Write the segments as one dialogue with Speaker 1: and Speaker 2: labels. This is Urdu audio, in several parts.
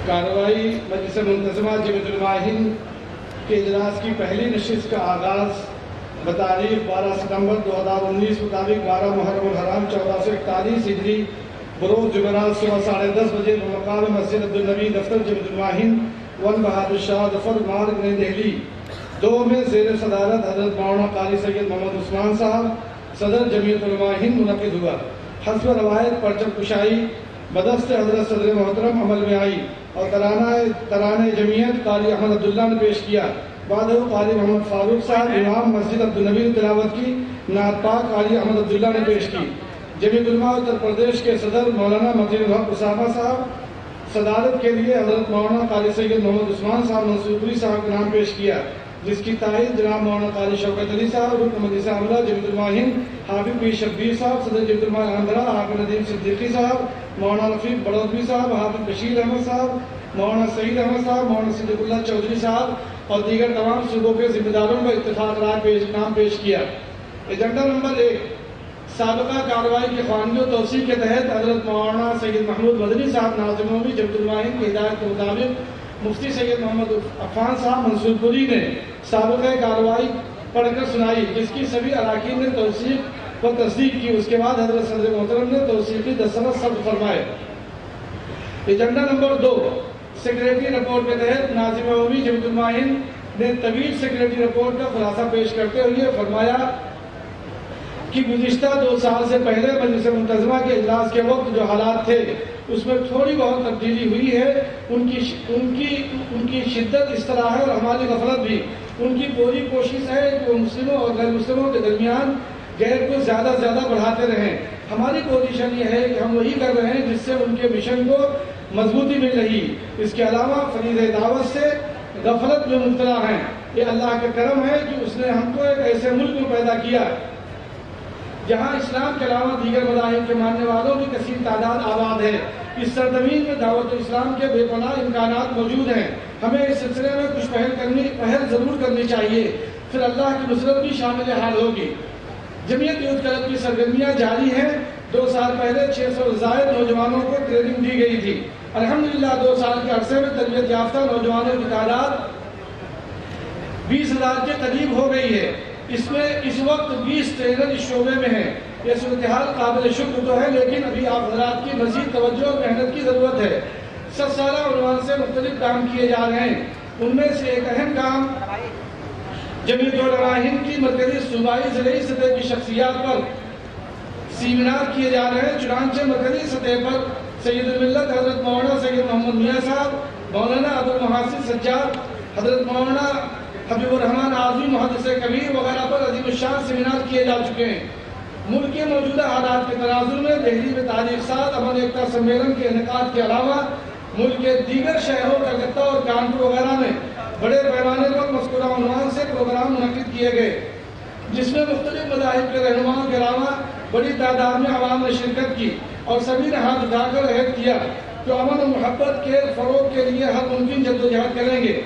Speaker 1: کارروائی مجلس منتظمہ جمعیت علماء ہند کے اجلاس کی پہلی نشست کا آغاز بتاریخ 12 ستمبر 2019 مطابق 12 محرم الحرام 1441 ہجری بروز جمعرات صبح 10:30 بجے بمقام مسجد عبدالنبی دفتر جمعیت علماء ہند ون بہادر شاہ ظفر مارگ نئی دہلی 2 میں زیر صدارت حضرت مولانا قاری سید محمد عثمان صاحب صدر جمعیت علماء ہند منعقد ہوا۔ حسب روایت پرچم کشائی بدست حضرت صدر محترم عمل میں آئی اور ترانہ جمعیت قاری احمد عبداللہ نے پیش کیا۔ بعد قاری محمد فاروق صاحب امام مسجد عبدالنبی نے تلاوت کی۔ نعت پاک قاری احمد عبداللہ نے پیش کی۔ جمعیت علماء اتر پردیش کے صدر مولانا متین الحق اسامہ صاحب صدارت کے لیے حضرت مولانا قاری سید محمد عثمان صاحب منصور پوری صاحب کا نام پیش کیا، جس کی تائید جناب مولانا قاری شوکت علی صاحب رکن مجلس عاملہ جمعیت علماء ہند حافظ پیر شبیر صاحب صدر جمعیت علماء آندھرا حافظ ندیم صدیقی صاحب مولانا رفیق بڑودوی صاحب حافظ بشیر احمد صاحب مولانا سعید احمد صاحب مولانا صدیق اللہ چودھری صاحب اور دیگر تمام صوبوں کے ذمہ داروں کا اتفاق رائے نام پیش کیا۔ ایجنڈا نمبر 1 سابقہ کارروائی کی خواندگی و توثیق کے تحت حضرت مولانا سید محمود مدنی صاحب ناظم عمومی جمعیت علماء ہند کی ہدایت کے مطابق مفتی سید محمد عفان صاحب منصور پوری نے سابقہ کارروائی پڑھ کر سنائی، جس کی سبھی اراکین نے توثیق و تصدیق کی۔ اس کے بعد حضرت صدر محترم نے توثیقی دستخط ثبت فرمائے۔ ایجنڈا نمبر 2 سیکریٹری رپورٹ کے تحت ناظم عمومی جمعیت علماء ہند نے طویل سیکریٹری رپورٹ کا خلاصہ پیش کرتے ہوئے فرمایا کہ گزشتہ 2 سال سے پہلے مجلس منتظمہ کے اجلاس کے وقت جو حالات تھے اس میں تھوڑی بہت تبدیلی ہوئی ہے۔ ان کی شدت اس طرح ہے اور ہماری غفلت بھی۔ ان کی پوری کوشش ہے کہ وہ مسلموں اور غیر مسلموں کے درمیان گیپ کو زیادہ سے زیادہ بڑھاتے رہیں۔ ہماری پوزیشن یہ ہے کہ ہم وہی کر رہے ہیں جس سے ان کے مشن کو مضبوطی مل رہی۔ اس کے علاوہ فرید دعوت سے غفلت میں مبتلا ہیں۔ یہ اللہ کا کرم ہے کہ اس نے ہم کو ایک ایسے ملک میں پیدا کیا جہاں اسلام کے علاوہ دیگر مذاہب کے ماننے والوں کی کثیر تعداد آباد ہے۔ اس سرزمین میں دعوت اسلام کے بے پناہ امکانات موجود ہیں۔ ہمیں اس سلسلے میں کچھ پہل ضرور کرنی چاہیے، پھر اللہ کی نصرت بھی شامل حال ہوگی۔ جمعیت یوتھ کلب کی سرگرمیاں جاری ہیں۔ 2 سال پہلے 600 زائد نوجوانوں کو ٹریننگ دی گئی تھی۔ الحمدللہ 2 سال کے عرصے میں تربیت یافتہ نوجوانوں کی تعداد 20,000 کے قریب ہو گئی ہے۔ اس میں اس وقت 20 ٹرینر اس شعبے میں ہیں۔ یہ صورتحال قابل شکر تو ہے، لیکن ابھی آپ حضرات کی مزید توجہ اور محنت کی ضرورت ہے۔ 7 سالہ عنوان سے مختلف کام کیے جا رہے ہیں۔ ان میں سے ایک اہم کام جمعیت علماء ہند کی مرکزی صوبائی ضلعی سطح کی شخصیات پر سیمینار کیے جا رہے ہیں۔ چنانچہ مرکزی سطح پر سید الملت حضرت مولانا سید محمد میاں صاحب، مولانا ابو المحاسن سجاد، حضرت مولانا حبیب الرحمن اعظمی محدث کبیر وغیرہ پر عظیم الشان سیمینار کیے جا چکے ہیں۔ ملک کے موجودہ حالات کے تناظر میں دہلی میں تاریخ ساز امن ایکتا سمیلن کے انعقاد کے علاوہ ملک کے دیگر شہروں کلکتہ اور کانپور وغیرہ میں بڑے پیمانے پر مذکورہ عنوان سے پروگرام منعقد کیے گئے، جس میں مختلف مذاہب کے رہنماؤں کے علاوہ بڑی تعداد میں عوام نے شرکت کی اور سبھی نے ہاتھ اٹھا کر عہد کیا کہ امن و محبت کے فروغ کے لیے ہر ممکن جدوجہد کریں گے۔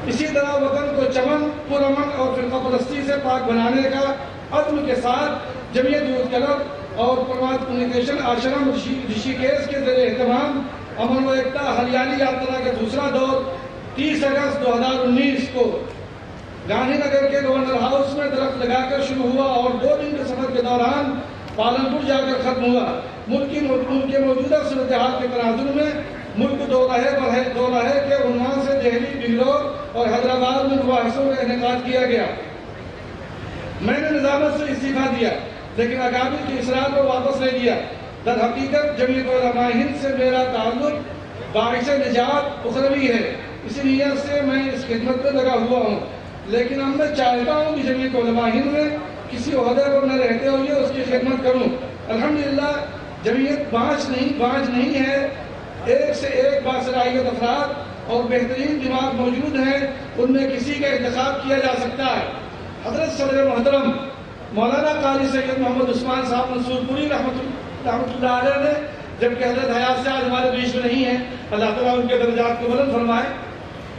Speaker 1: اسی طرح وطن کو چمن، پرامن اور فرقہ پرستی سے پاک بنانے کا عزم کے ساتھ جمعیت یوتھ کلب اور پروات کمیونیکیشن آشرم رشی کیش کے زیر اہتمام امن و ایکتا ہریالی یاترا کا دوسرا دور 30 اگست 2019 کو گاندھی نگر کے گورنر ہاؤس میں درخت لگا کر شروع ہوا اور 2 دن کے سفر کے دوران پالنپور جا کر ختم ہوا۔ ملک کے موجودہ صورتحال کے تناظر میں ملک دو راہے کے عنوان سے دہلی، بنگلور اور حیدرآباد میں مباحثوں کا انعقاد کیا گیا۔ میں نے نظامت سے استعفیٰ دیا، لیکن اکابر کی اصرار کو واپس لے لیا۔ در حقیقت جمعیت علماء ہند سے میرا تعلق باعث نجات اخروی ہے، اسی نیت سے میں اس خدمت میں لگا ہوا ہوں۔ لیکن اب میں چاہتا ہوں کہ جمعیت علماء ہند میں کسی عہدے پر نہ رہتے ہوئے اس کی خدمت کروں۔ الحمدللہ جمعیت بانچ نہیں ہے، ایک سے ایک باصلاحیت افراد اور بہترین دماغ موجود ہیں، ان میں کسی کا انتخاب کیا جا سکتا ہے۔ حضرت صدر محترم مولانا قاری سید محمد عثمان صاحب منصور پوری رحمۃ اللہ علیہ نے جبکہ حضرت حیات سے آج ہمارے بیچ میں نہیں ہے، اللہ تعالیٰ ان کے درجات کو بلند فرمائے،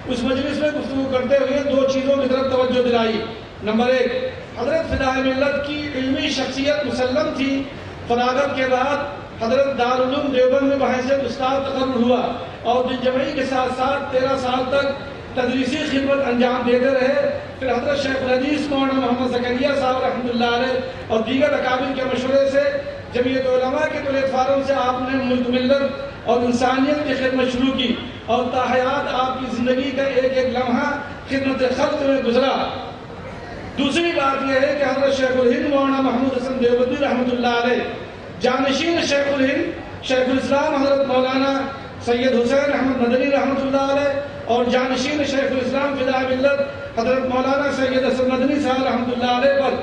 Speaker 1: اس مجلس میں گفتگو کرتے ہوئے 2 چیزوں کی طرف توجہ دلائی۔ نمبر 1، حضرت فدائے ملت کی علمی شخصیت مسلم تھی۔ فراغت کے بعد حضرت دارالعلوم دیوبند میں بحیثیت استاد تقرر ہوا۔ اور دل جمعی کے ساتھ ساتھ 13 سال تک تدریسی خدمت انجام دیتے رہے۔ پھر حضرت شیخ الحدیث مولانا محمد زکریا صاحب رحمۃ اللہ علیہ اور دیگر اکابر کے مشورے سے جمعیت علماء کے طلعت فارم سے آپ نے ملک ملت اور انسانیت کی خدمت شروع کی، اور تاحیات آپ کی زندگی کا ایک ایک لمحہ خدمت خلق میں گزرا۔ دوسری بات یہ ہے کہ حضرت شیخ الہند مولانا محمود حسن دیوبندی رحمۃ اللہ علیہ، جانشین شیخ الہند شیخ الاسلام حضرت مولانا سید حسین احمد مدنی رحمۃ اللہ علیہ اور جانشین شیخ الاسلام فدائے ملت حضرت مولانا سید حسن مدنی صاحب رحمۃ اللہ علیہ پر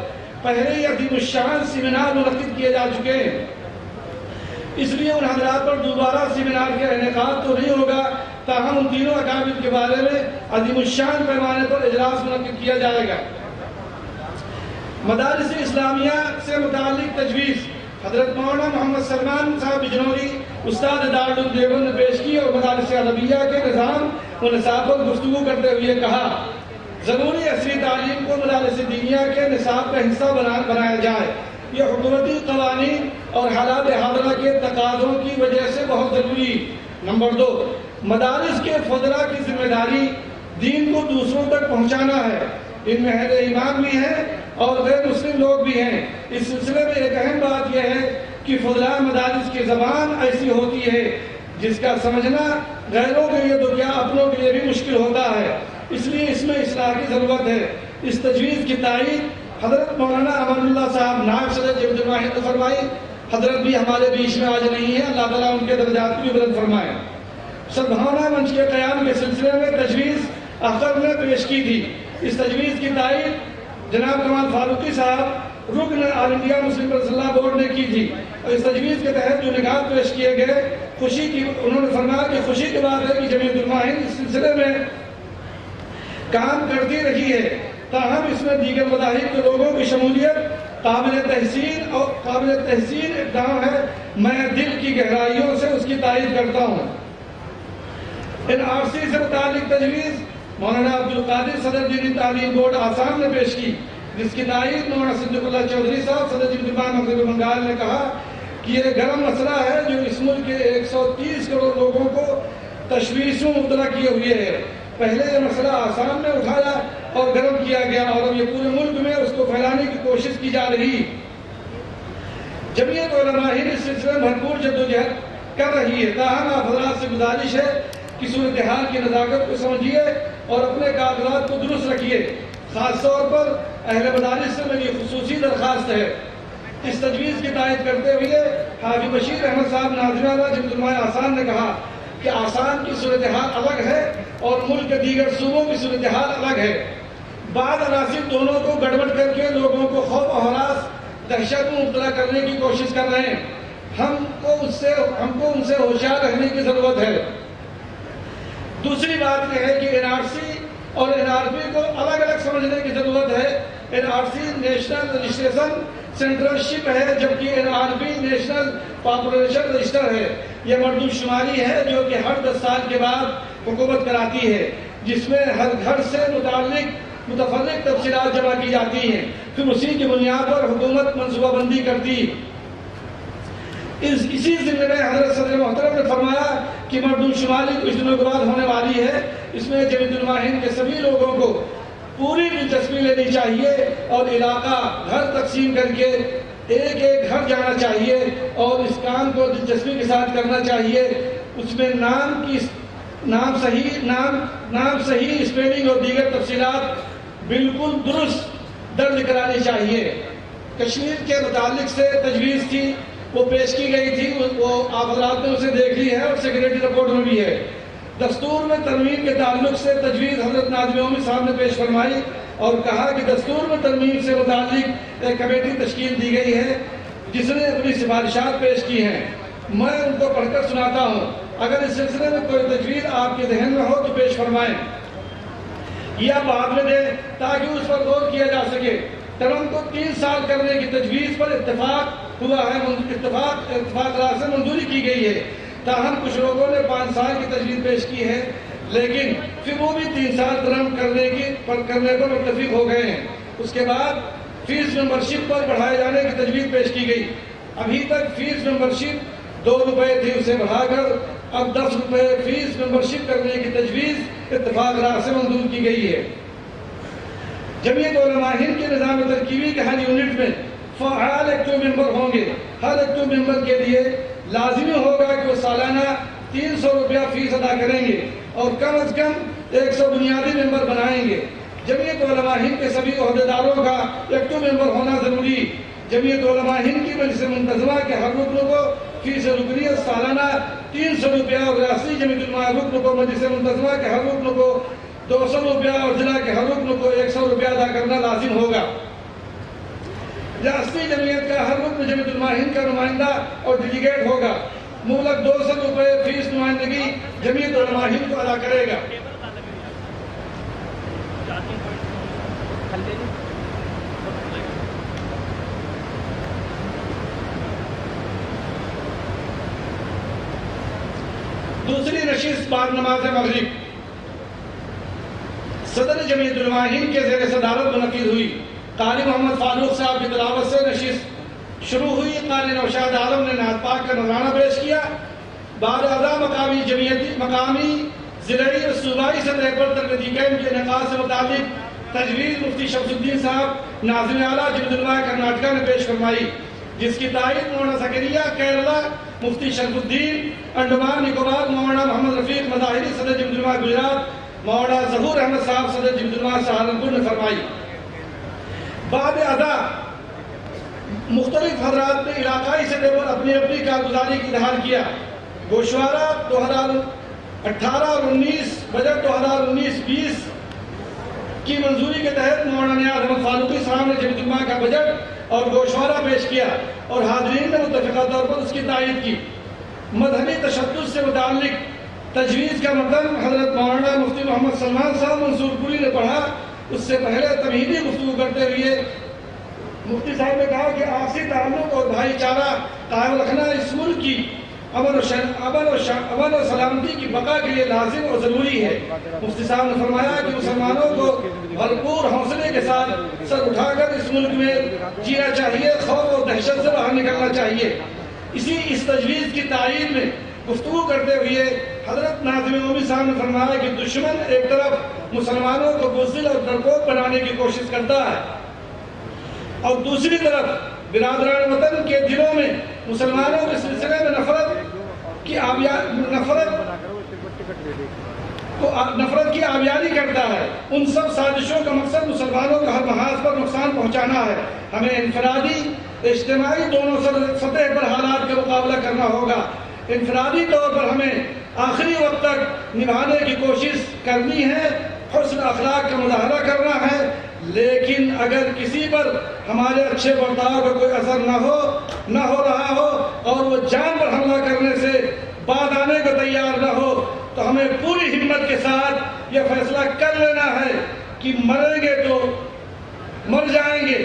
Speaker 1: پہلے ہی عظیم الشان سیمینار منعقد کیے جا چکے ہیں، اس لیے ان حضرات پر دوبارہ سیمینار کا انعقاد تو نہیں ہوگا، تاہم ان تینوں اکابر کے بارے میں عظیم الشان پیمانے پر اجلاس منعقد کیا جائے گا۔ مدارس اسلامیہ سے متعلق تجویز حضرت مولانا محمد سلمان صاحب بجنوری استاد دارالعلوم دیوبند نے پیش کی، اور مدارس عربیہ کے نظام و نصاب پر گفتگو کرتے ہوئے کہا ضروری عصری تعلیم کو مدارس دینیہ کے نصاب کا حصہ بنایا جائے، یہ حکومتی قوانین اور حالات حاضرہ کے تقاضوں کی وجہ سے بہت ضروری۔ نمبر 2، مدارس کے فضلاء کی ذمہ داری دین کو دوسروں تک پہنچانا ہے، ان میں اہل ایمان بھی ہیں اور غیر مسلم لوگ بھی ہیں۔ اس سلسلے میں ایک اہم بات یہ ہے کہ فضلاء مدارس کی زبان ایسی ہوتی ہے جس کا سمجھنا غیروں کے لیے تو کیا اپنوں کے لیے بھی مشکل ہوتا ہے، اس لیے اس میں اصلاح کی ضرورت ہے۔ اس تجویز کی تائید حضرت مولانا امان اللہ صاحب نائب صدر جمعیت علماء ہند نے فرمائی، حضرت بھی ہمارے بیچ میں آج نہیں ہے، اللہ تعالیٰ ان کے درجات کو بھی بلند فرمائے۔ سدبھاونا منچ کے قیام کے سلسلے میں تجویز اختر نے پیش کی تھی، اس تجویز کی تائید جناب کمال فاروقی صاحب رکن آل انڈیا مسلم پرسنل لا بورڈ نے کی تھی، اور اس تجویز کے تحت جو نکات پیش کیے گئے خوشی کی انہوں نے فرمایا کہ خوشی کی بات ہے کہ جمعیت علماء ہند اس سلسلے میں کام کرتی رہی ہے، تاہم اس میں دیگر مذاہب کے لوگوں کی شمولیت قابل تحسین اقدام ہے، میں دل کی گہرائیوں سے اس کی تائید کرتا ہوں۔ NRC سے متعلق تجویز مولانا عبدالقادر صدر دینی تعلیم بورڈ آسام نے پیش کی، جس کی تائید مولانا صدیق اللہ چودھری صاحب صدر جمعیت علماء مغربی بنگال نے کہا کہ یہ گرم مسئلہ ہے جو اس ملک کے 130 کروڑ لوگوں کو تشویشوں مبتلا کیے ہوئے ہے۔ پہلے یہ مسئلہ آسام میں اٹھایا اور گرم کیا گیا، اور اب یہ پورے ملک میں اس کو پھیلانے کی کوشش کی جا رہی۔ جمعیت علماء ہند اس سلسلے میں بھرپور جدوجہد کر رہی ہے، تاہم آپ حضرات سے گزارش ہے کہ صورتحال کی نزاکت کو سمجھیے اور اپنے کاغذات کو درست رکھیے۔ خاص طور پر اہل مدارس سے میری خصوصی درخواست ہے، اس تجویز کی تائید کرتے ہوئے حاجی بشیر احمد صاحب ناظم اعلیٰ جمعیت علماء آسام نے کہا کہ آسام کی صورتحال الگ ہے اور ملک کے دیگر صوبوں کی صورتحال الگ ہے۔ بعض عناصر دونوں کو گڑبڑ کر کے لوگوں کو خوف و ہراس دہشت میں مبتلا کرنے کی کوشش کر رہے ہیں، ہم کو ان سے ہوشیار رہنے کی ضرورت ہے۔ دوسری بات یہ ہے کہ NRC اور NRP کو الگ الگ سمجھنے کی ضرورت ہے۔ NRC نیشنل رجسٹریشن سینٹرل شپ ہے، جبکہ NRP نیشنل پاپولیشن رجسٹر ہے، یہ مردم شماری ہے جو کہ ہر 10 سال کے بعد حکومت کراتی ہے، جس میں ہر گھر سے متفرق تفصیلات جمع کی جاتی ہیں، پھر اسی کی بنیاد پر حکومت منصوبہ بندی کرتی۔ اسی ضمن میں حضرت صدر محترم نے فرمایا کہ مردم شماری کچھ دنوں کے بعد ہونے والی ہے، اس میں جمعیت علماء ہند کے سبھی لوگوں کو پوری دلچسپی لینی چاہیے اور علاقہ گھر تقسیم کر کے ایک ایک گھر جانا چاہیے اور اس کام کو دلچسپی کے ساتھ کرنا چاہیے۔ اس میں نام صحیح اسپیلنگ اور دیگر تفصیلات بالکل درست درج کرانی چاہیے۔ کشمیر کے متعلق سے تجویز تھی، وہ پیش کی گئی تھی، وہ آپ حضرات نے اسے دیکھ لی ہے اور سیکریٹری رپورٹ میں بھی ہے۔ دستور میں ترمیم کے تعلق سے تجویز حضرت ناظم عمومی صاحب نے پیش فرمائی اور کہا کہ دستور میں ترمیم سے متعلق ایک کمیٹی تشکیل دی گئی ہے جس نے اپنی سفارشات پیش کی ہیں، میں ان کو پڑھ کر سناتا ہوں، اگر اس سلسلے میں کوئی تجویز آپ کے ذہن میں ہو تو پیش فرمائیں یا بعد میں دیں تاکہ اس پر غور کیا جا سکے۔ ٹرم کو 3 سال کرنے کی تجویز پر اتفاق ہوا ہے، اتفاق رائے سے منظوری کی گئی ہے، تاہم کچھ لوگوں نے 5 سال کی تجویز پیش کی ہے، لیکن پھر وہ بھی 3 سال ٹرم کرنے پر متفق ہو گئے ہیں۔ اس کے بعد فیس ممبرشپ پر بڑھائے جانے کی تجویز پیش کی گئی، ابھی تک فیس ممبرشپ 2 روپے تھی، اسے بڑھا کر اب 10 روپے فیس ممبرشپ کرنے کی تجویز اتفاق رائے سے منظور کی گئی ہے۔ جمعیت علماء ہند کے نظام ترکیبی کے ہر یونٹ میں فعال ایکٹیو ممبر ہوں گے۔ ہر ایکٹیو ممبر کے لیے لازمی ہوگا کہ وہ سالانہ 300 روپیہ فیس ادا کریں گے اور کم از کم 100 بنیادی ممبر بنائیں گے۔ جمعیت علماء ہند کے سبھی عہدیداروں کا ایکٹیو ممبر ہونا ضروری۔ جمعیت علماء ہند کی مجلس منتظمہ کے ہر رکن کو فیس رکنیت سالانہ 300 روپیہ اور ریاستی جمعیت علماء رکن کو مجلس منتظمہ کے ہر رکن کو 200 روپیہ اور ضلع کے ہر رکن کو 100 روپیہ ادا کرنا لازم ہوگا۔ ریاستی جمعیت کا ہر رکن جمعیت علماء ہند کا نمائندہ اور ڈیلیگیٹ ہوگا۔ مبلغ 200 روپے فیس نمائندگی جمعیت علماء ہند کو ادا کرے گا۔ دوسری نشست بعد نماز مغرب صدر جمعیت علماء ہند کے زیر صدارت منعقد ہوئی۔ قاری محمد فاروق صاحب کی تلاوت سے نشست شروع ہوئی۔ قاری نوشاد عالم نے نعت پاک کا نذرانہ پیش کیا۔ بعد ازاں مقامی ضلعی اور صوبائی سطح پر تربیتی کیمپ کے انعقاد سے متعلق تجویز مفتی شمس الدین صاحب ناظم اعلیٰ جمعیت علماء کرناٹکا نے پیش فرمائی، جس کی تائید مولانا زکریا کیرلا مفتی شرف الدین انڈمان نکوبار مولانا محمد رفیق مظاہری صدر جمعیت علماء گجرات مولانا ظہور احمد صاحب صدر جمعیت علماء سہارنپور نے فرمائی۔ بعد ادا مختلف حضرات نے علاقائی سطح پر اپنی اپنی کارگزاری کی اظہار کیا۔ گوشوارہ 2018 اور 19 بجٹ 2019-20 کی منظوری کے تحت مولانا نیاز احمد فاروقی صاحب نے جمعیت علماء کا بجٹ اور گوشوارہ پیش کیا اور حاضرین نے متفقہ طور پر اس کی تائید کی۔ مذہبی تشدد سے متعلق تجویز کا متن حضرت مولانا مفتی محمد سلمان صاحب منصور پوری نے پڑھا۔ اس سے پہلے تمہیدی گفتگو کرتے ہوئے مفتی صاحب نے کہا کہ آپسی تعلق اور بھائی چارہ قائم رکھنا اس ملک کی امن و سلامتی کی بقا کے لیے لازم اور ضروری ہے۔ مفتی صاحب نے فرمایا کہ مسلمانوں کو بھرپور حوصلے کے ساتھ سر اٹھا کر اس ملک میں جینا چاہیے، خوف اور دہشت سے باہر نکلنا چاہیے۔ اس تجویز کی تائید میں گفتگو کرتے ہوئے حضرت ناظم عمومی صاحب نے فرمایا کہ دشمن ایک طرف مسلمانوں کو بزدل اور ڈرپوک بنانے کی کوشش کرتا ہے اور دوسری طرف برادران وطن کے دلوں میں مسلمانوں کے سلسلے میں نفرت کی آبیاری کرتا ہے۔ ان سب سازشوں کا مقصد مسلمانوں کو ہر محاذ پر نقصان پہنچانا ہے۔ ہمیں انفرادی اجتماعی دونوں سطح پر حالات کا مقابلہ کرنا ہوگا۔ انفرادی طور پر ہمیں آخری وقت تک نبھانے کی کوشش کرنی ہے، حسن اخلاق کا مظاہرہ کرنا ہے، لیکن اگر کسی پر ہمارے اچھے برتاؤ کا کوئی اثر نہ ہو رہا ہو اور وہ جان پر حملہ کرنے سے بعد آنے کو تیار نہ ہو تو ہمیں پوری ہمت کے ساتھ یہ فیصلہ کر لینا ہے کہ مریں گے تو مر جائیں گے،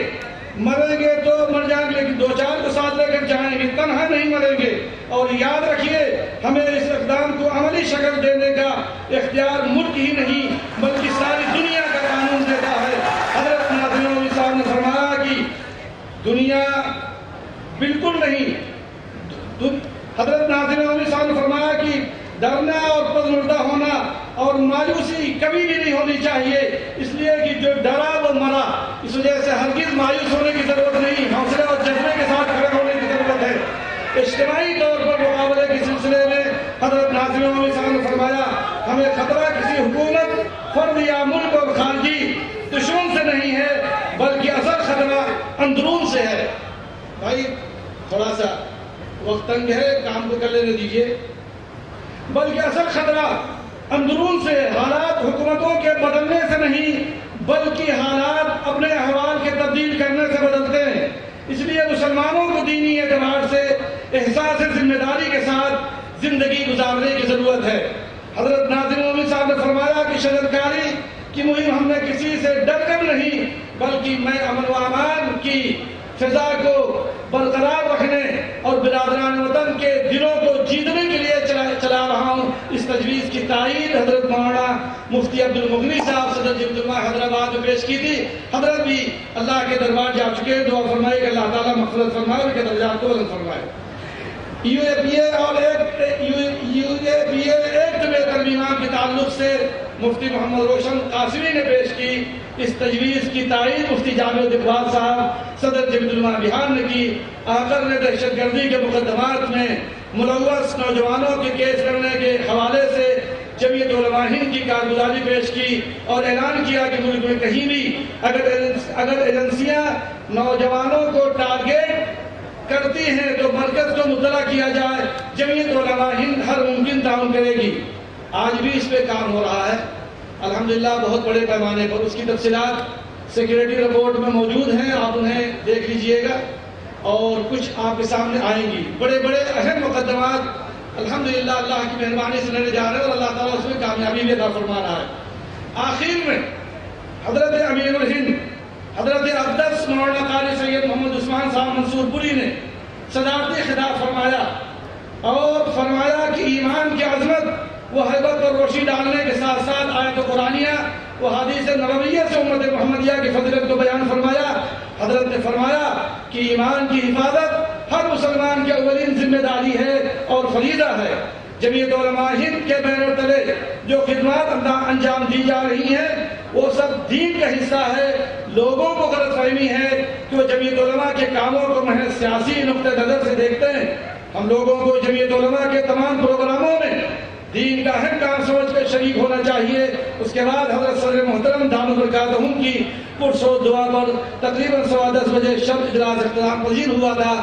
Speaker 1: لیکن دو چار کو ساتھ لے کر جائیں گے، تنہا نہیں مریں گے۔ اور یاد رکھیے ہمیں اس اقدام کو عملی شکل دینے کا اختیار ملک ہی نہیں بلکہ ساری دنیا کا قانون دیتا ہے۔ حضرت ناظم عمومی صاحب نے فرمایا کہ دنیا بالکل نہیں، حضرت ناظم عمومی صاحب نے فرمایا کہ ڈرنا اور پسماندہ ہونا اور مایوسی کبھی بھی نہیں ہونی چاہیے، اس لیے کہ جو ڈرا وہ مرا۔ اس وجہ سے ہرگز مایوس ہونے کی ضرورت نہیں، حوصلے اور جذبے کے ساتھ کھڑے ہونے کی ضرورت ہے۔ اجتماعی طور پر مقابلے کے سلسلے میں حضرت ناظم عمومی صاحب نے فرمایا ہمیں خطرہ کسی حکومت، فرد یا ملک اور خارجی دشمن سے نہیں ہے بلکہ اصل خطرہ اندرون سے ہے۔ بھائی تھوڑا سا وقت تنگ ہے، کام کو کر لینے دیجیے۔ بلکہ اصل خطرہ اندرون سے، حالات حکومتوں کے بدلنے سے نہیں بلکہ حالات اپنے احوال کے تبدیل کرنے سے بدلتے ہیں۔ اس لیے مسلمانوں کو دینی اعتبار سے احساس ذمہ داری کے ساتھ زندگی گزارنے کی ضرورت ہے۔ حضرت ناظم عمومی صاحب نے فرمایا کہ شجرکاری کی مہم ہم نے کسی سے ڈر کر نہیں بلکہ میں امن و امان کی فضا کو برقرار رکھنے اور برادران وطن کے دلوں کو جیتنے کے لیے چلا رہا ہوں۔ اس تجویز کی تائید حضرت مولانا مفتی عبد المغنی صاحب صدر جمعیت علماء حیدرآباد میں پیش کی تھی۔ حضرت بھی اللہ کے دربار جا چکے، دعا فرمائے کہ اللہ تعالیٰ مغفرت فرمائے، ان کے درجات کو بلند فرمائے۔ UAPA اور UAPA ایکٹ میں ترمیمات کے تعلق سے مفتی محمد روشن قاسمی نے پیش کی اس تجویز کی تائید مفتی جاوید اقبال صاحب صدر جمعیت علماء بہار نے کی۔ آخر نے دہشت گردی کے مقدمات میں ملوث نوجوانوں کے کیس کرنے کے حوالے سے جمعیت علماء ہند کی کارگزاری پیش کی اور اعلان کیا کہ ملک میں کہیں بھی اگر ایجنسیاں نوجوانوں کو ٹارگیٹ کرتی ہیں تو مرکز کو مطلع کیا جائے۔ جمعیت علماء ہند ہر ممکن تعاون کرے گی۔ آج بھی اس پہ کام ہو رہا ہے الحمدللہ بہت بڑے پیمانے پر۔ اس کی تفصیلات سیکریٹری رپورٹ میں موجود ہیں، آپ انہیں دیکھ لیجئے گا اور کچھ آپ کے سامنے آئیں گی۔ بڑے بڑے اہم مقدمات الحمدللہ اللہ کی مہربانی سے لڑے جا رہے ہیں اور اللہ تعالیٰ اس میں کامیابی بھی عطا فرما رہا ہے۔ آخر میں حضرت امیر الہند حضرت اقدس مولانا قاری سید محمد عثمان صاحب منصور پوری نے صدارتی خطاب فرمایا اور فرمایا کہ ایمان کی عظمت و حیبت اور روشنی ڈالنے کے ساتھ ساتھ آیت قرآنیہ و حدیث نبویہ سے امت محمدیہ کی فضیلت کو بیان فرمایا۔ حضرت نے فرمایا کہ ایمان کی حفاظت ہر مسلمان کی اولین ذمہ داری ہے اور فریضہ ہے۔ جمعیت علماء ہند کے بینر تلے جو خدمات انجام دی جا رہی ہیں وہ سب دین کا حصہ ہے۔ لوگوں کو غلط فہمی ہے کہ وہ جمعیت علماء کے کاموں کو محض سیاسی نقطہ نظر سے دیکھتے ہیں۔ ہم لوگوں کو جمعیت علماء کے تمام پروگراموں میں دین کا اہم کام سمجھ کر شریک ہونا چاہیے۔ اس کے بعد حضرت صدر محترم دامت برکاتہم کی پرسود دعا پر تقریباً 10:15 بجے شب اجلاس اختتام پذیر ہوا تھا۔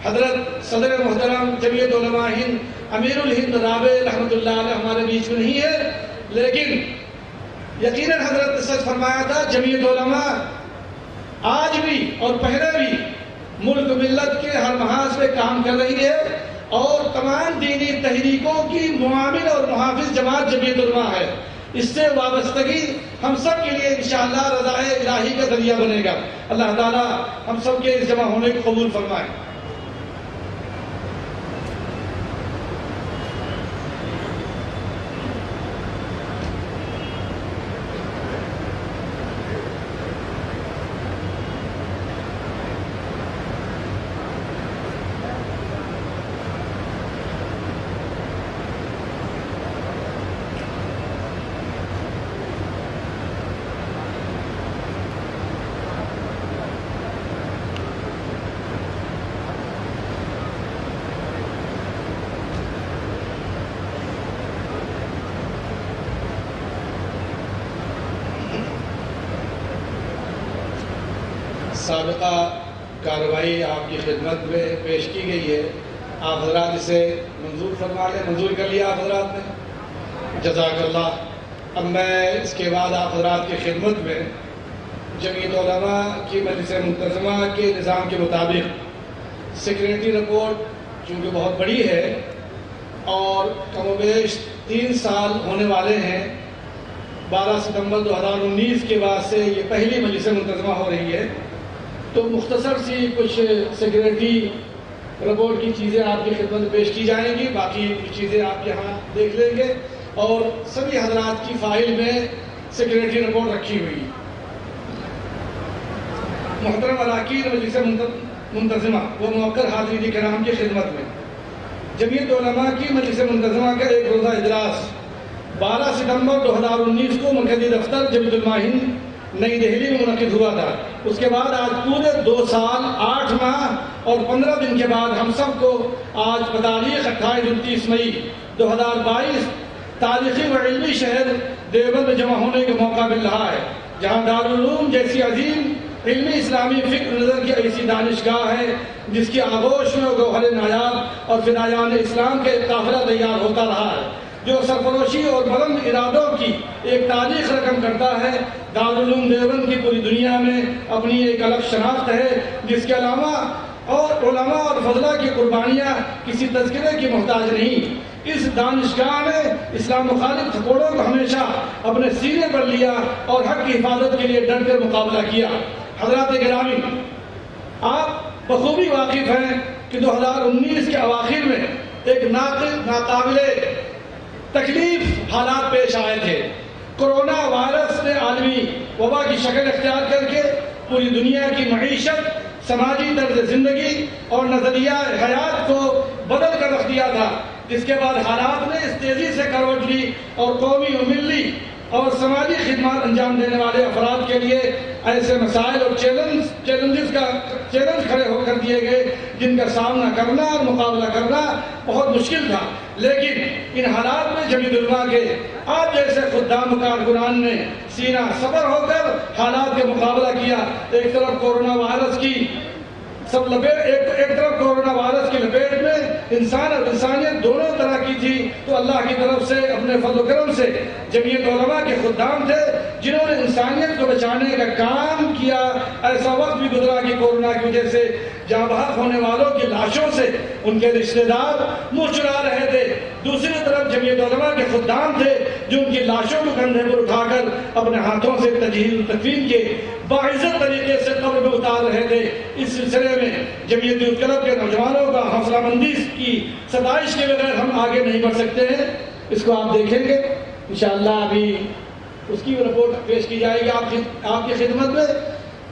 Speaker 1: حضرت صدر محترم جمعیت علماء ہند امیر الہند رابع رحمۃ اللہ علیہ ہمارے بیچ میں نہیں ہے، لیکن یقیناً حضرت نے سچ فرمایا تھا۔ جمعیت علماء آج بھی اور پہلے بھی ملک ملت کے ہر محاذ پہ کام کر رہی ہے اور تمام دینی تحریکوں کی معامل اور محافظ جماعت جمعیت علماء ہے۔ اس سے وابستگی ہم سب کے لیے انشاءاللہ رضائے الہی کا ذریعہ بنے گا۔ اللہ تعالیٰ ہم سب کے اس جمع ہونے کو قبول فرمائے۔ سابقہ کارروائی آپ کی خدمت میں پیش کی گئی ہے، آپ حضرات اسے منظور فرما لیں۔ منظور کر لیا آپ حضرات نے، جزاک اللہ۔ اب میں اس کے بعد آپ حضرات کی خدمت میں جمعیت علماء کی مجلس منتظمہ کے نظام کے مطابق سیکریٹری رپورٹ چونکہ بہت بڑی ہے اور کم و بیش 3 سال ہونے والے ہیں، 12 ستمبر 2019 کے بعد سے یہ پہلی مجلس منتظمہ ہو رہی ہے، تو مختصر سی کچھ سیکریٹری رپورٹ کی چیزیں آپ کی خدمت میں پیش کی جائیں گی، باقی کچھ چیزیں آپ یہاں دیکھ لیں گے اور سبھی حضرات کی فائل میں سیکریٹری رپورٹ رکھی ہوئی۔ محترم اراکین مجلس منتظمہ و موقر حاضرین کرام کی خدمت میں جمعیت علماء کی مجلس منتظمہ کا ایک روزہ اجلاس 12 ستمبر 2019 کو مرکزی دفتر جمعیت علماء ہند نئی دہلی میں منعقد ہوا تھا۔ اس کے بعد آج پورے 2 سال 8 ماہ اور 15 دن کے بعد ہم سب کو آج بتاریخ 28-29 مئی 2022 تاریخی و علمی شہر دیوبند میں جمع ہونے کا موقع مل رہا ہے، جہاں دارالعلوم جیسی عظیم علمی اسلامی فکر نظر کی ایسی دانشگاہ ہے جس کی آغوش میں گوہر نایاب اور فدایان اسلام کا ایک قافلہ تیار ہوتا رہا ہے، جو سرفروشی اور بلند ارادوں کی ایک تاریخ رقم کرتا ہے۔ دارالعلوم دیوبند کی پوری دنیا میں اپنی ایک الگ شناخت ہے، جس کے علاوہ اور علماء اور فضلہ کی قربانیاں کسی تذکرے کی محتاج نہیں۔ اس دانشگاہ نے اسلام مخالف تھپوڑوں کو ہمیشہ اپنے سینے پر لیا اور حق کی حفاظت کے لیے ڈٹ کر مقابلہ کیا۔ حضرات گرامی، آپ بخوبی واقف ہیں کہ 2019 کے اواخر میں ایک ناقابل تکلیف حالات پیش آئے تھے۔ کرونا وائرس نے عالمی وبا کی شکل اختیار کر کے پوری دنیا کی معیشت، سماجی طرز زندگی اور نظریہ حیات کو بدل کر رکھ دیا تھا، جس کے بعد حالات نے اس تیزی سے کروٹ لی اور قومی و ملی اور سماجی خدمات انجام دینے والے افراد کے لیے ایسے مسائل اور چیلنج کھڑے ہو کر دیے گئے جن کا سامنا کرنا اور مقابلہ کرنا بہت مشکل تھا۔ لیکن ان حالات میں جمیعت علماء کے آپ جیسے خدام و کارکنان نے سینہ صبر ہو کر حالات کا مقابلہ کیا۔ ایک طرف کورونا وائرس کی ایک طرف کورونا وائرس کی لپیٹ میں انسان اور انسانیت دونوں طرح کی تھی، تو اللہ کی طرف سے اپنے فضل و کرم سے جمیعت علماء کے خدام تھے جنہوں نے انسانیت کو بچانے کا کام کیا۔ ایسا وقت بھی گزرا کہ کورونا کی وجہ سے جاں بحق ہونے والوں کی لاشوں سے ان کے رشتہ دار منہ چرا رہے تھے، دوسری طرف جمیعت علماء کے خدام تھے جو ان کی لاشوں کو کندھے پر اٹھا کر اپنے ہاتھوں سے تجہیز و تدفین کے باعزت طریقے سے قبر میں اتار رہے تھے۔ اس سلسلے میں جمعیت یوتھ کلب کے نوجوانوں کا حوصلہ مندی کی ستائش کے بغیر ہم آگے نہیں بڑھ سکتے ہیں۔ اس کو آپ دیکھیں گے انشاءاللہ، ابھی اس کی رپورٹ پیش کی جائے گی آپ کی خدمت میں۔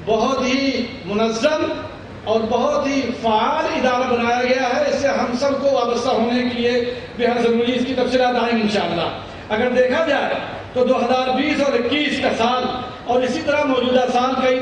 Speaker 1: بہت ہی منظم اور بہت ہی فعال ادارہ بنایا گیا ہے، اس سے ہم سب کو وابستہ ہونے کے لیے بہت ضروری، اس کی تفصیلات آئیں گی انشاءاللہ۔ اگر دیکھا جائے تو 2020 اور 21 کا سال اور اسی طرح موجودہ سال کئی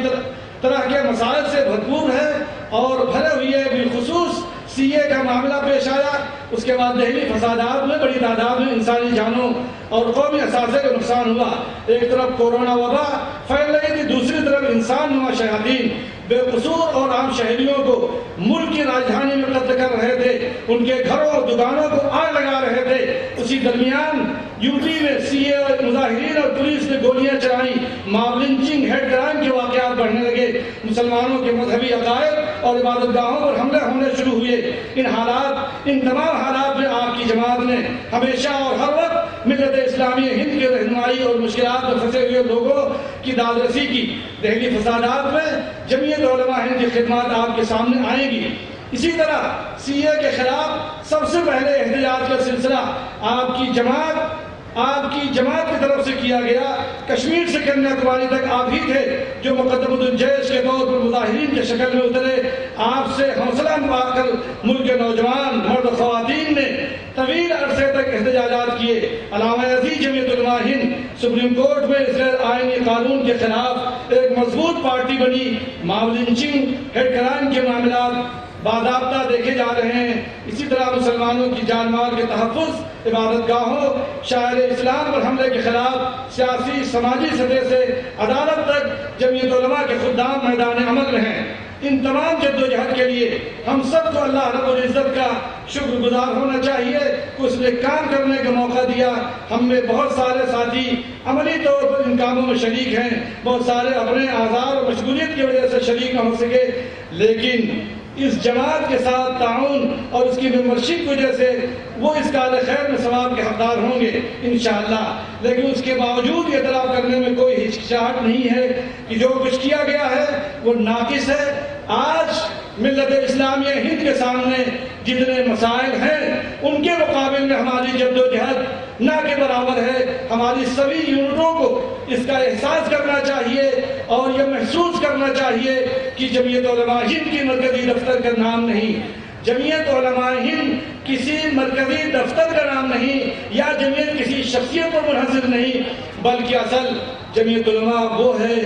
Speaker 1: طرح کے مسائل سے بھرپور ہے اور بھرے ہوئے، بالخصوص سی اے کا معاملہ پیش آیا، اس کے بعد دہلی فسادات میں بڑی تعداد میں انسانی جانوں اور قومی اثاثے کا نقصان ہوا۔ ایک طرف کورونا وبا پھیل رہی تھی، دوسری طرف انسان نما شیاطین بے قصور اور عام شہریوں کو ملک کی راجدھانی میں قتل کر رہے تھے، ان کے گھروں اور دکانوں کو آگ لگا رہے تھے۔ اسی درمیان یو پی میں سی اے اور مظاہرین اور پولیس نے گولیاں چلائیں، ماب لنچنگ، ہیڈ کرائم کے واقعات بڑھنے لگے، مسلمانوں کے مذہبی عقائد اور عبادت گاہوں پر حملے ہونے شروع ہوئے۔ ان تمام حالات میں آپ کی جماعت نے ہمیشہ اور ہر وقت ملت اسلامی ہند کی رہنمائی اور مشکلات میں پھنسے ہوئے لوگوں کی دادرسی کی۔ دہلی فسادات میں جمعیت علماء ہند کی خدمات آپ کے سامنے آئیں گی۔ اسی طرح سی اے کے خلاف سب سے پہلے احتجاج کا سلسلہ آپ کی جماعت کی طرف سے کیا گیا۔ کشمیر سے کنیا کماری تک آپ ہی تھے جو مقدمۃ الجیش کے طور پر مظاہرین کے شکل میں اترے۔ آپ سے حوصلہ پا کر ملک کے نوجوان مرد و خواتین نے طویل عرصے تک احتجاجات کیے۔ علامہ عزیز جمیعت علماء ہند سپریم کورٹ میں غیر آئینی قانون کے خلاف ایک مضبوط پارٹی بنی۔ ماب لنچنگ، ہیڈ کرائم کے معاملات باضابطہ دیکھے جا رہے ہیں۔ اسی طرح مسلمانوں کی جان مال کے تحفظ، عبادت گاہوں، شاعر اسلام پر حملے کے خلاف سیاسی سماجی سطح سے عدالت تک جمعیت علماء کے خدام میدان عمل میں ہیں۔ ان تمام جدوجہد کے لیے ہم سب کو اللہ رب العزت کا شکر گزار ہونا چاہیے کہ اس نے کام کرنے کا موقع دیا۔ ہم میں بہت سارے ساتھی عملی طور پر ان کاموں میں شریک ہیں، بہت سارے اپنے آزار اور مشغولیت کی وجہ سے شریک نہ ہو سکے، لیکن اس جماعت کے ساتھ تعاون اور اس کی ممبرشپ کی وجہ سے وہ اس کال خیر میں ثواب کے حقدار ہوں گے انشاءاللہ۔ لیکن اس کے باوجود یہ طلب کرنے میں کوئی ہچکچاہٹ نہیں ہے کہ جو کچھ کیا گیا ہے وہ ناقص ہے۔ آج ملت اسلامیہ ہند کے سامنے جتنے مسائل ہیں ان کے مقابل میں ہماری جدوجہد نہ کے برابر ہے۔ ہماری سبھی یونٹوں کو اس کا احساس کرنا چاہیے اور یہ محسوس کرنا چاہیے کہ جمعیت علماء ہند کی مرکزی دفتر کا نام نہیں، جمعیت علماء ہند کسی مرکزی دفتر کا نام نہیں، یا جمعیت کسی شخصیت پر منحصر نہیں، بلکہ اصل جمعیت علماء وہ ہے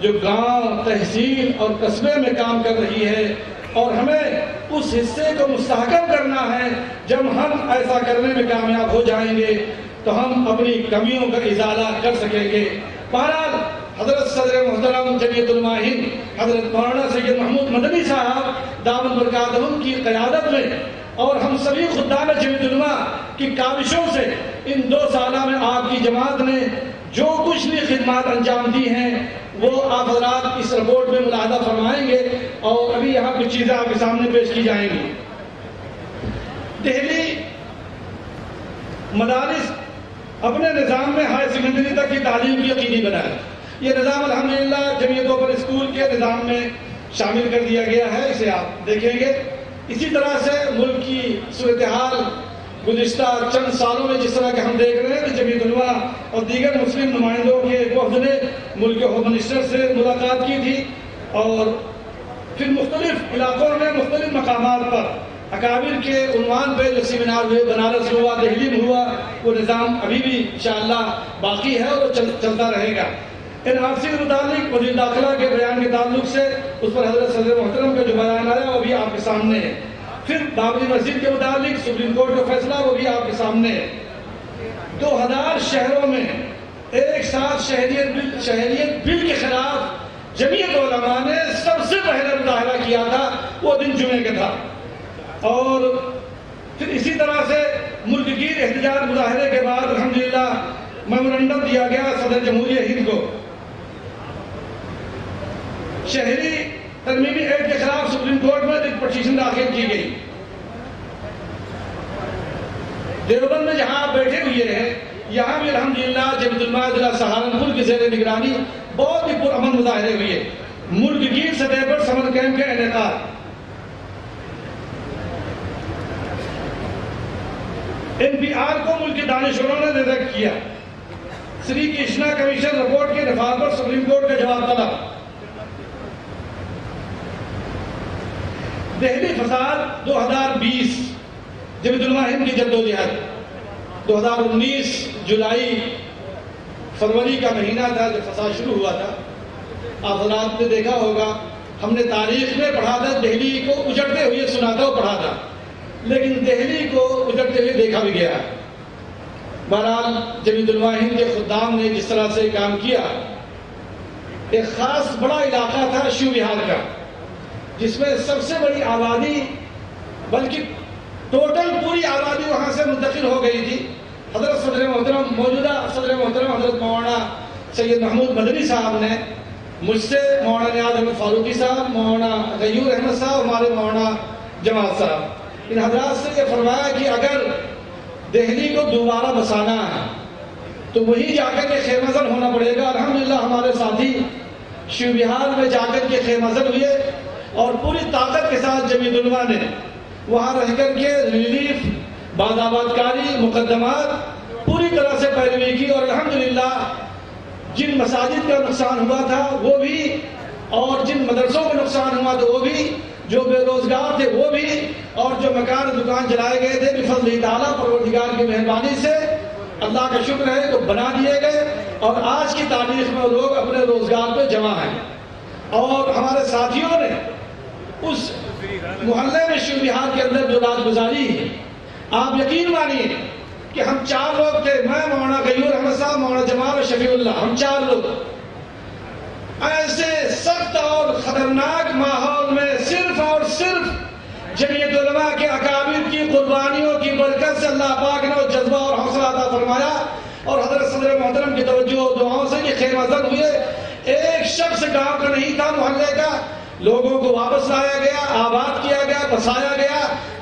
Speaker 1: جو گاؤں، تحصیل اور قصبے میں کام کر رہی ہے، اور ہمیں اس حصے کو مستحکم کرنا ہے۔ جب ہم ایسا کرنے میں کامیاب ہو جائیں گے تو ہم اپنی کمیوں کا ازالہ کر سکیں گے۔ بہرحال حضرت صدر محترم جمعیت علماء ہند حضرت مولانا سید محمود مدنی صاحب دامت برکاتہم کی قیادت میں اور ہم سبھی خدام جمعیت علماء کی کاوشوں سے ان 2 سالہ میں آپ کی جماعت نے جو کچھ بھی خدمات انجام دی ہیں وہ آپ حضرات اس رپورٹ میں ملاحظہ فرمائیں گے، اور ابھی یہاں کچھ چیزیں آپ کے سامنے پیش کی جائیں گی۔ دہلی مدارس اپنے نظام میں ہائی سیکنڈری تک کی تعلیم کی یقینی بنائے۔ یہ نظام الحمدللہ جمعیتوں پر اسکول کے نظام میں شامل کر دیا گیا ہے، اسے آپ دیکھیں گے۔ اسی طرح سے ملک کی صورتحال گزشتہ چند سالوں میں جس طرح کہ ہم دیکھ رہے ہیں کہ جمعیت علماء اور دیگر مسلم نمائندوں کے ایک وفد نے ملک کے ہوم منسٹر سے ملاقات کی تھی، اور پھر مختلف علاقوں میں مختلف مقامات پر اکابر کے عنوان پہ جو سیمینار ہوئے، بنارس میں ہوا، دہلی میں ہوا، وہ نظام ابھی بھی انشاءاللہ باقی ہے اور چلتا رہے گا۔ ان حادثے کے متعلق وزیر داخلہ کے بیان کے تعلق سے اس پر حضرت صدر محترم کا جو بیان آیا وہ بھی آپ کے سامنے ہے۔ پھر بابری مسجد کے متعلق سپریم کورٹ کا فیصلہ وہ بھی آپ کے سامنے ہے۔ 2000 شہروں میں ایک ساتھ شہریت بل کے خلاف جمعیت علماء نے سب سے پہلے مظاہرہ کیا تھا، وہ دن جمعے کا تھا۔ اور پھر اسی طرح سے ملک گیر احتجاج مظاہرے کے بعد الحمدللہ میمورنڈم دیا گیا صدر جمہوریہ ہند کو۔ شہری ترمیمی ایکٹ کے خلاف سپریم کورٹ میں ایک پٹیشن داخل کی گئی۔ دیوبند میں جہاں آپ بیٹھے ہوئے ہیں یہاں بھی الحمدللہ جمعیت علماء ضلع سہارنپور کی زیر نگرانی بہت ہی پرامن مظاہرے ہوئے، ملک گیر سطح پر سمر کیمپ کا انعقاد۔ NPR کو ملک کے دانشوروں نے ریجیکٹ کیا۔ سری کرشنا کمیشن رپورٹ کے نفاذ پر سپریم کورٹ کا جواب طلب۔ دہلی فساد 2020 جمعیت علماء ہند کی جدوجہد 2019 جولائی فروری کا مہینہ تھا جب فساد شروع ہوا تھا۔ آپ حضرات نے دیکھا ہوگا، ہم نے تاریخ میں پڑھا تھا دہلی کو اجڑتے ہوئے سنا تھا اور پڑھا تھا، لیکن دہلی کو اجڑتے ہوئے دیکھا بھی گیا۔ بہرحال جمعیت علماء ہند کے خدام نے جس طرح سے کام کیا، ایک خاص بڑا علاقہ تھا شیو بہار کا، جس میں سب سے بڑی آبادی بلکہ ٹوٹل پوری آبادی وہاں سے منتقل ہو گئی تھی۔ حضرت صدر محترم موجودہ صدر محترم حضرت مولانا سید محمود مدنی صاحب نے مجھ سے، مولانا نیاز احمد فاروقی صاحب، مولانا غیور احمد صاحب، ہمارے مولانا جمال صاحب، ان حضرات سے یہ فرمایا کہ اگر دہلی کو دوبارہ بسانا ہے تو وہی جا کر کے خیر مزن ہونا پڑے گا۔ الحمدللہ ہمارے ساتھی شیو بہار میں جا کر کے خیر مزن ہوئے اور پوری طاقت کے ساتھ جمعیت علماء نے وہاں رہ کر کے ریلیف، بازآباد کاری، مقدمات پوری طرح سے پیروی کی، اور الحمدللہ جن مساجد کا نقصان ہوا تھا وہ بھی، اور جن مدرسوں کا نقصان ہوا تھا وہ بھی، جو بے روزگار تھے وہ بھی، اور جو مکان دکان جلائے گئے تھے بفضل تعالیٰ پروردگار کی مہربانی سے اللہ کا شکر ہے تو بنا دیے گئے، اور آج کی تاریخ میں لوگ اپنے روزگار پہ جمع ہیں۔ اور ہمارے ساتھیوں نے اس محلے میں شیو بہار کے اندر جو رات گزاری ہے، آپ یقین مانیے کہ ہم 4 لوگ تھے، میں، مولانا غیور احمد صاحب، مولانا جمال اور شفیع اللہ، ہم 4 لوگ ایسے سخت اور خطرناک ماحول میں صرف اور صرف جمعیت علماء کے اکابر کی قربانیوں کی برکت سے اللہ پاک نے وہ جذبہ اور حوصلہ عطا فرمایا، اور حضرت صدر محترم کی توجہ اور دعاؤں سے یہ خیر مزن ہوئے۔ ایک شخص گاؤں کا نہیں تھا، محلے کا، لوگوں کو واپس لایا گیا، آباد کیا گیا، بسایا گیا۔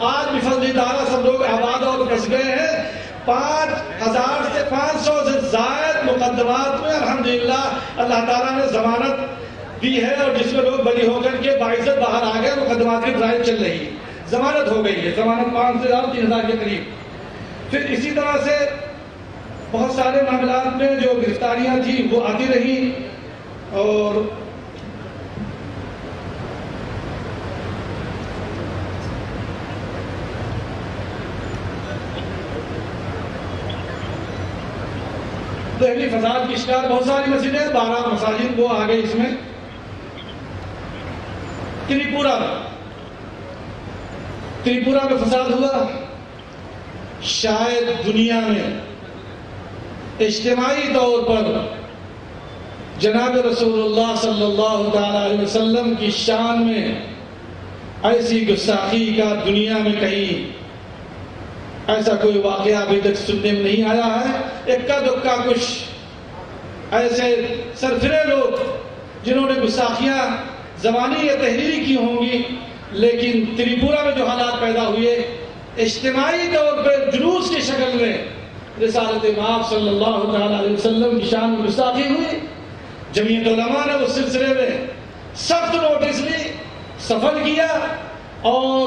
Speaker 1: آج بفضل تعالیٰ سب لوگ آباد اور بس گئے ہیں۔ 5000 سے 500 سے زائد مقدمات میں الحمدللہ اللہ تعالیٰ نے ضمانت دی ہے، اور جس میں لوگ بری ہو کر کے باعزت باہر آ گئے، مقدمات کی ڈرائیو چل رہی ہے، ضمانت ہو گئی ہے، ضمانت 5000 3000 کے قریب۔ پھر اسی طرح سے بہت سارے معاملات میں جو گرفتاریاں تھیں وہ آتی رہی، اور دہلی فساد کی شکار بہت ساری مسجدیں، 12 مساجد وہ آ گئے اس میں۔ تریپورہ میں فساد ہوا، شاید دنیا میں اجتماعی طور پر جناب رسول اللہ صلی اللہ تعالی علیہ وسلم کی شان میں ایسی گستاخی کا دنیا میں کہیں ایسا کوئی واقعہ ابھی تک سننے میں نہیں آیا ہے۔ اکا دکا کچھ ایسے سرفرے لوگ جنہوں نے گستاخیاں زبانی یا تحریری کی ہوں گی، لیکن تریپورہ میں جو حالات پیدا ہوئے، اجتماعی طور پر جلوس کی شکل میں رسالت مآب صلی اللہ تعالی علیہ وسلم کی شان میں گستاخی ہوئی۔ جمعیت علماء نے اس سلسلے میں سخت نوٹس لی، سفر کیا، اور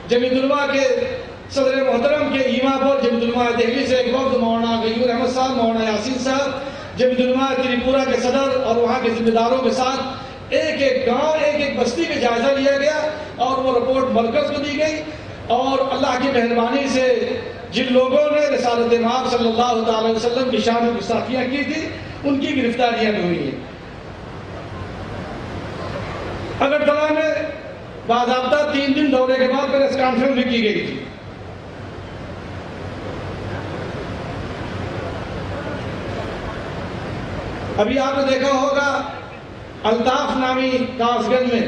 Speaker 1: جمعیت علماء کے صدر محترم کے ایما پر جمعیت علماء دہلی سے ایک وقت مولانا غیور احمد صاحب، مولانا یاسین صاحب، جمعیت علماء تریپورہ کے صدر اور وہاں کے ذمہ داروں کے ساتھ ایک ایک گاؤں ایک ایک بستی میں جائزہ لیا گیا اور وہ رپورٹ مرکز کو دی گئی، اور اللہ کی مہربانی سے جن لوگوں نے رسالت مآب صلی اللہ تعالی وسلم کی شان میں گستاخیاں کی تھی ان کی گرفتاریاں بھی ہوئی ہیں۔ اگرتلہ میں باضابطہ 3 دن دورے کے بعد پریس کانفرنس بھی کی گئی تھی۔ ابھی آپ نے دیکھا ہوگا الطاف نامی کاسگنج میں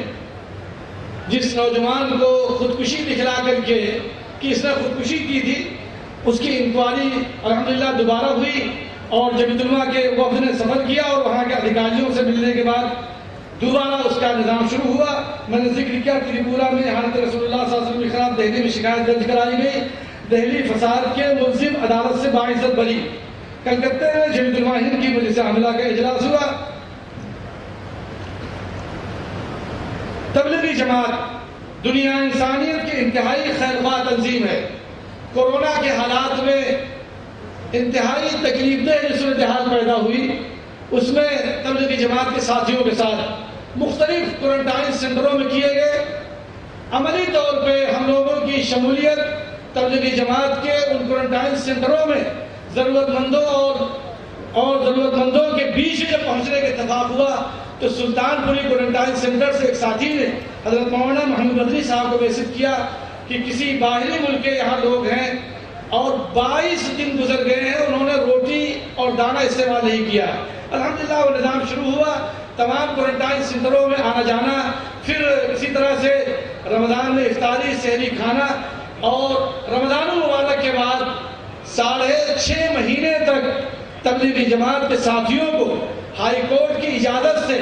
Speaker 1: جس نوجوان کو خودکشی دکھلا کر کے کہ اس نے خودکشی کی تھی، اس کی انکوائری الحمدللہ دوبارہ ہوئی اور جمیعت علماء کے وفد نے سفر کیا اور وہاں کے ادھیکاریوں سے ملنے کے بعد دوبارہ اس کا نظام شروع ہوا۔ میں نے ذکر کیا تریپورہ میں حضرت رسول اللہ صلی اللہ علیہ وسلم کے خلاف دہلی میں شکایت درج کرائی گئی، دہلی فساد کے ملزم عدالت سے باعزت بری۔ کلکتہ میں جمیعت علماء ہند کی مجلس عاملہ کا اجلاس ہوا۔ تبلیغی جماعت دنیا انسانیت کی انتہائی خیرخواہ تنظیم ہے۔ کورونا کے حالات میں انتہائی تکلیف دہ جو صورتحال پیدا ہوئی، اس میں تبلیغی جماعت کے ساتھیوں کے ساتھ مختلف کوارنٹائن سینٹروں میں کیے گئے عملی طور پہ ہم لوگوں کی شمولیت تبلیغی جماعت کے ان کوارنٹائن سینٹروں میں ضرورت مندوں اور ضرورت مندوں کے بیچ جب پہنچنے کا اتفاق ہوا تو سلطان پوری کوارنٹائن سینٹر سے ایک ساتھی نے حضرت مولانا محمد بدری صاحب کو میسج کیا کہ کسی باہری ملک کے یہاں لوگ ہیں اور 22 دن گزر گئے ہیں، انہوں نے روٹی اور دانہ استعمال نہیں کیا۔ الحمدللہ وہ نظام شروع ہوا، تمام کوارنٹائن سینٹروں میں آنا جانا، پھر اسی طرح سے رمضان میں افطاری سحری کھانا، اور رمضان المبارک کے بعد 6.5 مہینے تک تبلیغی جماعت کے ساتھیوں کو ہائی کورٹ کی اجازت سے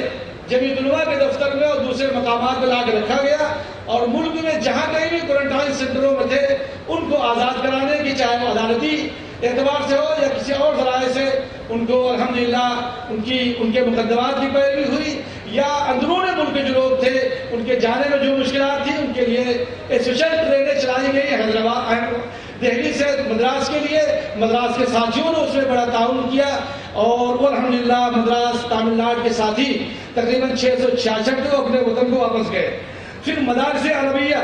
Speaker 1: جمیعت علماء کے دفتر میں اور دوسرے مقامات پہ لا کے رکھا گیا، اور ملک میں جہاں کہیں بھی کوارنٹائن سینٹروں میں تھے ان کو آزاد کرانے کی، چاہے وہ عدالتی اعتبار سے ہو یا کسی اور ذرائع سے، ان کو الحمدللہ ان کے مقدمات کی پیروی ہوئی، یا اندرون ملک کے جو لوگ تھے ان کے جانے میں جو مشکلات تھی ان کے لیے اسپیشل ٹرینیں چلائی گئی حیدرآباد دہلی سے مدراس کے لیے۔ مدراس کے ساتھیوں نے اس میں بڑا تعاون کیا، اور وہ الحمدللہ مدراس تامل ناڈو کے ساتھی تقریباً 666 کو اپنے وطن کو واپس گئے۔ پھر مدارس عربیہ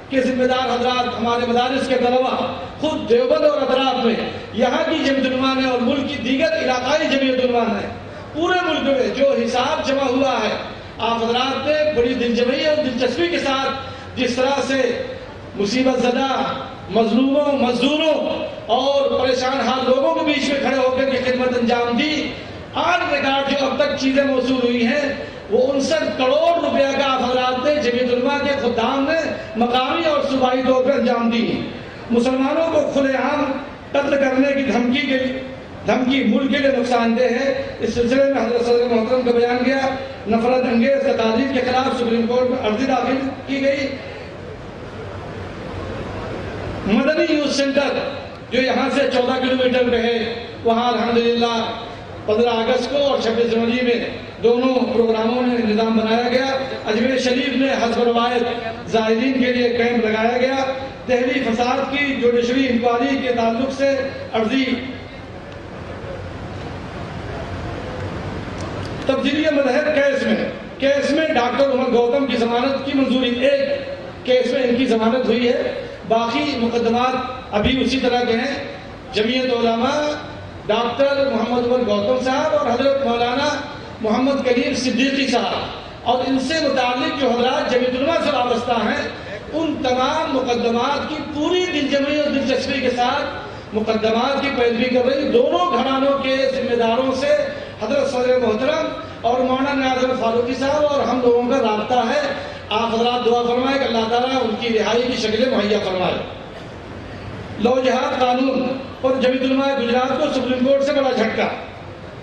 Speaker 1: کے ذمہ دار حضرات، ہمارے مدارس کے طلبہ خود دیوبند اور اطراف میں یہاں کی جمیعت علماء نے اور ملک کی دیگر علاقائی جمیعت علماء نے پورے ملک میں جو حساب جمع ہوا ہے، آپ حضرات نے بڑی دلجمعی اور دلچسپی کے ساتھ جس طرح سے مصیبت زدہ مظلوموں، مزدوروں اور پریشان حال لوگوں کے بیچ میں کھڑے ہو کر کے خدمت انجام دی۔ آن ریکارڈ جو اب تک چیزیں موصول ہوئی ہیں وہ 59 کروڑ روپیہ کا آپ حضرات نے جمیعت علماء کے خدام نے مقامی اور صوبائی طور پر انجام دی۔ مسلمانوں کو کھلے عام قتل کرنے کی دھمکی ملک کے لیے نقصان دہ ہے۔ اس سلسلے میں حضرت صدر محترم کا بیان گیا، نفرت انگیز تقاریر کے خلاف سپریم کورٹ میں عرضی داخل کی گئی۔ مدنی یوتھ سینٹر جو یہاں سے 14 کلومیٹر پہ ہے، وہاں الحمدللہ 15 اگست کو اور 26 جنوری میں دونوں پروگراموں میں نظام بنایا گیا۔ اجمیر شریف میں حسب روایت زائرین کے لیے کیمپ لگایا گیا۔ دہلی فساد کی جوڈیشری انکوائری کے تعلق سے عرضی تبدیلی مظہر کیس میں ڈاکٹر عمر گوتم کی ضمانت کی منظوری، ایک کیس میں ان کی ضمانت ہوئی ہے، باقی مقدمات ابھی اسی طرح کے ہیں۔ جمعیت علماء ڈاکٹر محمد عمر گوتم صاحب اور حضرت مولانا محمد کلیم صدیقی صاحب اور ان سے متعلق جو حضرات جمعیت علماء سے وابستہ ہیں، ان تمام مقدمات کی پوری دلجمعی اور دلچسپی کے ساتھ مقدمات کی پیروی کر رہی دونوں گھرانوں کے ذمہ داروں سے حضرت صدر محترم اور مولانا نیاز احمد فاروقی صاحب اور ہم لوگوں کا رابطہ ہے۔ آپ حضرات دعا فرمائیں کہ اللہ تعالیٰ ان کی رہائی کی شکلیں مہیا فرمائے۔ لو جہاد قانون اور جمیعت علماء گجرات کو سپریم کورٹ سے بڑا جھٹکا۔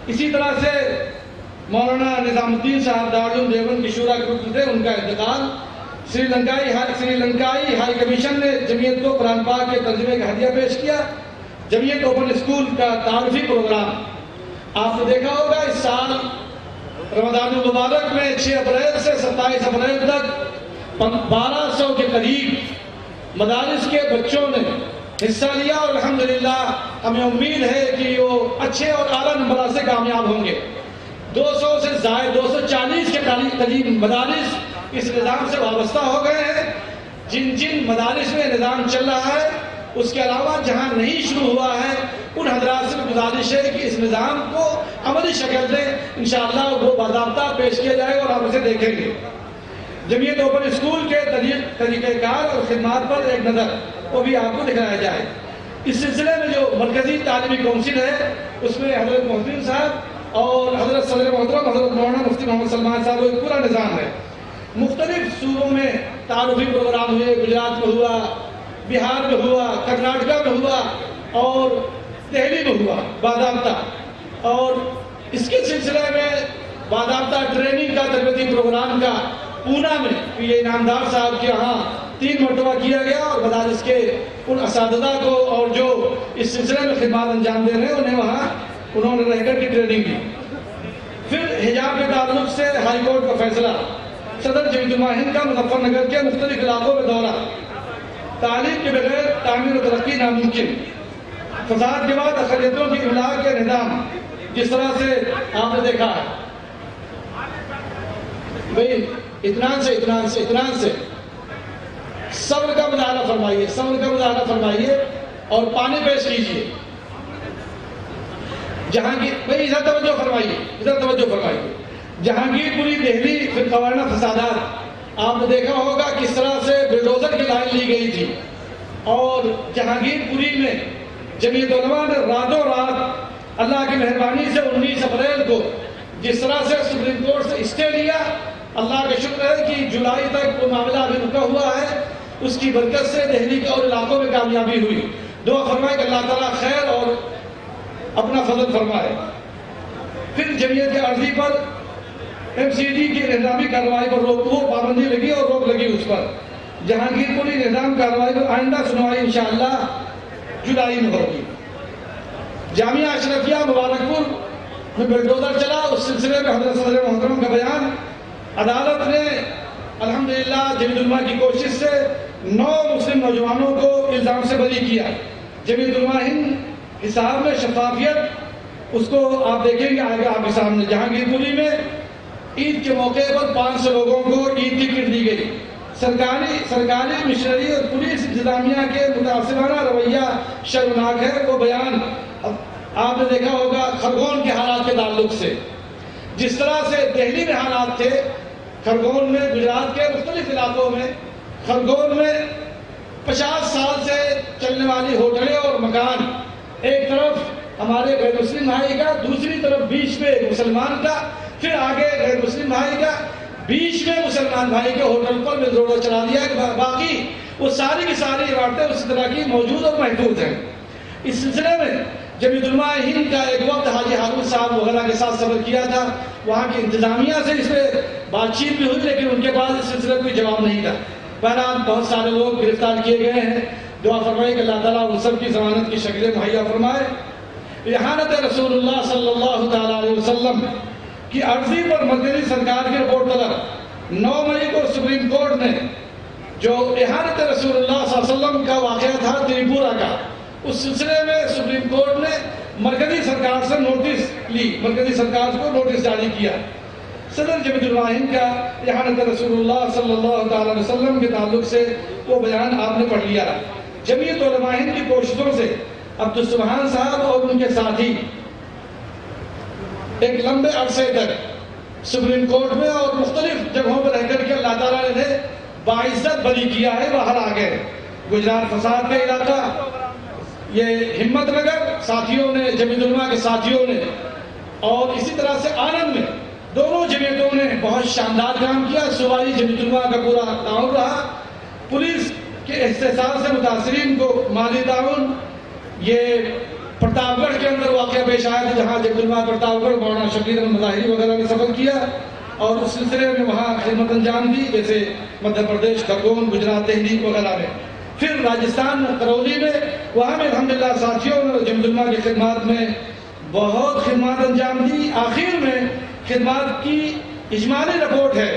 Speaker 1: اسی طرح سے مولانا نظام الدین صاحب دارالعلوم دیوبند کی شورا کے رکن تھے، ان کا انتقال۔ سری لنکائی ہائی کمیشن نے جمعیت کو قرآن پاک کے ترجمے کا ہدیہ پیش کیا۔ جمعیت اوپن اسکول کا تعارفی پروگرام آپ نے دیکھا ہوگا، اس سال رمضان المبارک میں 6 اپریل سے 27 اپریل تک 1200 کے قریب مدارس کے بچوں نے حصہ لیا، اور الحمدللہ ہمیں امید ہے کہ وہ اچھے اور اعلیٰ نمبرات سے کامیاب ہوں گے۔ 200 سے زائد 240 کے قریب مدارس اس نظام سے وابستہ ہو گئے ہیں. جن مدارس میں نظام چل رہا ہے اس کے علاوہ جہاں نہیں شروع ہوا ہے ان حضرات سے گزارش ہے کہ اس نظام کو عملی شکل دیں. انشاءاللہ وہ باضابطہ پیش کیا جائے اور آپ اسے دیکھیں گے. جمعیت اوپن اسکول کے طریقہ کار اور خدمات پر ایک نظر وہ بھی آپ کو دکھایا جائے. اس سلسلے میں جو مرکزی تعلیمی کونسل ہے اس میں حضرت محترم صاحب اور حضرت صدر محترم حضرت مولانا مفتی محمد سلمان صاحب کا ایک پورا نظام ہے. مختلف صوبوں میں تعارفی پروگرام ہوئے. گجرات میں ہوا, بہار میں ہوا, کرناٹکا میں ہوا اور دہلی میں ہوا باضابطہ. اور اس کے سلسلے میں باضابطہ ٹریننگ کا تربیتی پروگرام کا پونا میں یہ انعامدار صاحب کے یہاں 3 مرتبہ کیا گیا اور مدارس کے ان اساتذہ کو اور جو اس سلسلے میں خدمات انجام دے رہے ہیں انہوں نے رہ کر کی ٹریننگ دی. پھر حجاب کے تعلق سے ہائی کورٹ کا فیصلہ, صدر جمعیت علماء ہند کا مظفر نگر کے مختلف علاقوں میں دورہ. تعلیم کے بغیر تعمیر و ترقی ناممکن. فساد کے بعد اقلیتوں کی املاء کے نظام جس طرح سے آپ نے دیکھا ہے بھئی اطمینان سے صبر کا مظاہرہ فرمائیے اور پانی پیش کیجیے. بھئی ادھر توجہ فرمائیے. جہانگیر پوری دہلی فرقہ وارانہ فسادات آپ نے دیکھا ہوگا کس طرح سے بلڈوزر کی لائن لی گئی تھی. اور جہانگیر پوری میں جمعیت علماء نے راتوں رات اللہ کی مہربانی سے 19 اپریل کو جس طرح سے سپریم کورٹ سے اسٹے لیا, اللہ کا شکر ہے کہ جولائی تک وہ معاملہ ابھی رکا ہوا ہے. اس کی برکت سے دہلی کے اور علاقوں میں کامیابی ہوئی. دعا فرمائے کہ اللہ تعالیٰ خیر اور اپنا فضل فرمائے. پھر جمعیت کے عرضی پر MCD کی نظامی کارروائی پر پابندی لگی اور روک لگی اس پر. جہانگیر پوری نظام کارروائی پر آئندہ سنوائی انشاءاللہ جولائی میں ہوگی. جامعہ اشرفیہ مبارک پور میں بلڈوزر چلا, اس سلسلے میں حضرت صدر محترم کا بیان. عدالت نے الحمدللہ جمعیت علماء کی کوشش سے 9 مسلم نوجوانوں کو الزام سے بری کیا. جمعیت علماء ہند حساب میں شفافیت اس کو آپ دیکھیں گے آگے آپ کے سامنے. جہانگیر پوری میں عید کے موقع پر 500 لوگوں کو عید کی کٹ دی گئی. سرکاری مشنری اور پولیس انتظامیہ کے متعصبانہ رویہ شرمناک ہے. وہ بیان آپ نے دیکھا ہوگا خرگون کے حالات کے تعلق سے, جس طرح سے دہلی میں حالات تھے, خرگون میں گجرات کے مختلف علاقوں میں خرگون میں 50 سال سے چلنے والی ہوٹلیں اور مکان, ایک طرف ہمارے غیر مسلم بھائی کا, دوسری طرف بیچ میں مسلمان کا, پھر آگے غیر مسلم بھائی کا, بیچ میں مسلمان بھائی کے ہوٹل پر روڈا چلا دیا. باقی وہ ساری کی ساری عمارتیں اسی طرح کی موجود اور محفوظ ہیں. اس سلسلے میں جمعیت علماء ہند کا ایک وقت حاجی ہارون صاحب وغیرہ کے ساتھ سفر کیا تھا. وہاں کی انتظامیہ سے اس پہ بات چیت بھی ہوئی لیکن ان کے پاس اس سلسلے میں کوئی جواب نہیں تھا. بہرحال بہت سارے لوگ گرفتار کیے گئے ہیں. دعا فرمائے کہ اللہ تعالیٰ ان سب کی ضمانت کی شکلیں مہیا فرمائے. احانت رسول اللہ صلی اللہ تعالیٰ علیہ وسلم کی عرضی پر مرکزی سرکار کی رپورٹ طلب 9 مئی کو سپریم کورٹ نے جو احانت رسول اللہ صلی اللہ علیہ وسلم کا واقعہ تھا تریپورہ کا, اس سلسلے میں سپریم کورٹ نے مرکزی سرکار سے نوٹس لی, مرکزی سرکار کو نوٹس جاری کیا. صدر جمعیت علماء ہند کا احانت رسول اللہ صلی اللہ تعالیٰ علیہ وسلم کے تعلق سے وہ بیان آپ نے پڑھ لیا. جمعیت علماء ہند کی کوششوں سے عبدالسبحان صاحب اور ان کے ساتھی ایک لمبے عرصے تک سپریم کورٹ میں اور مختلف جگہوں پر رہ کر کے اللہ تعالیٰ نے باعزت بری کیا ہے, باہر آ گئے. گجرات فساد کا علاقہ, یہ ہمت نگر ساتھیوں نے, جمعیت علماء کے ساتھیوں نے, اور اسی طرح سے آنند میں دونوں جمعیتوں نے بہت شاندار کام کیا. صوبائی جمعیت علماء کا پورا تعاون رہا. پولیس کے احتساب سے متاثرین کو مالی تعاون. یہ پرتاپ گڑھ کے اندر واقعہ پیش آیا تھا جہاں جمعیت علماء پرتاپ گڑھ مولانا شبیر احمد مظاہری وغیرہ نے سفر کیا اور اس سلسلے میں وہاں خدمت انجام دی, جیسے مدھیہ پردیش خرگون, گجرات, دہلی وغیرہ میں. پھر راجستھان کرولی میں وہاں میں الحمدللہ ساتھیوں نے جمعیت علماء کی خدمات میں بہت خدمات انجام دی. آخر میں خدمات کی اجمالی رپورٹ ہے,